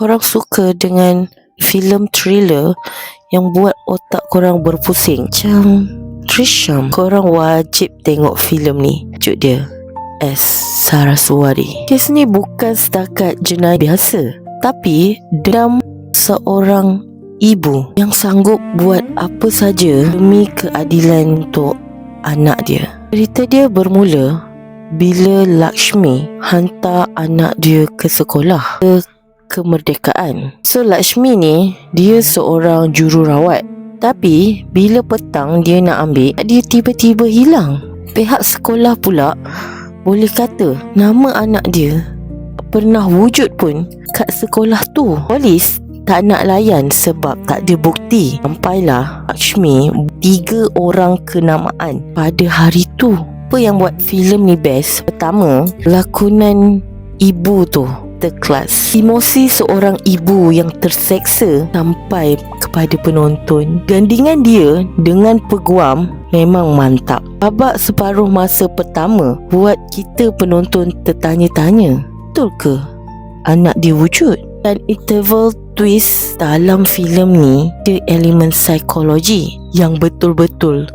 korang suka dengan filem thriller yang buat otak korang berpusing macam Trisham, korang wajib tengok filem ni. Tajuk dia S. Saraswati. Kes ni bukan setakat jenayah biasa, tapi dendam seorang ibu yang sanggup buat apa saja demi keadilan untuk anak dia. Cerita dia bermula bila Lakshmi hantar anak dia ke sekolah, ke kemerdekaan. So Lakshmi ni dia seorang jururawat, tapi bila petang dia nak ambil, dia tiba-tiba hilang. Pihak sekolah pula boleh kata nama anak dia pernah wujud pun kat sekolah tu. Polis tak nak layan sebab tak ada bukti. Sampailah Lakshmi 3 orang kenamaan pada hari tu. Apa yang buat filem ni best? Pertama, lakonan ibu tu terkelas. Emosi seorang ibu yang terseksa sampai kepada penonton. Gandingan dia dengan peguam memang mantap. Babak separuh masa pertama buat kita penonton tertanya-tanya, betul ke anak dia wujud? Dan interval twist dalam filem ni ada elemen psikologi yang betul-betul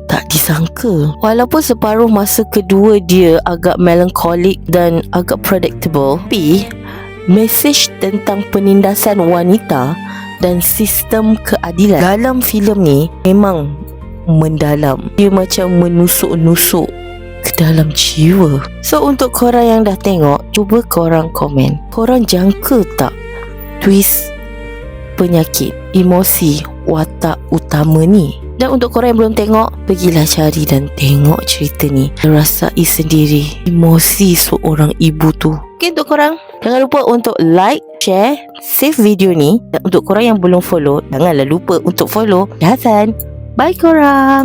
tak disangka. Walaupun separuh masa kedua dia agak melankolik dan agak predictable, tapi mesej tentang penindasan wanita dan sistem keadilan dalam filem ni memang mendalam. Dia macam menusuk-nusuk ke dalam jiwa. So untuk korang yang dah tengok, cuba korang komen, korang jangka tak twist penyakit emosi watak utama ni? Dan untuk korang yang belum tengok, pergilah cari dan tengok cerita ni, rasai sendiri emosi seorang ibu tu. Okay, untuk korang jangan lupa untuk like, share, save video ni. Dan untuk korang yang belum follow, janganlah lupa untuk follow. Bye korang.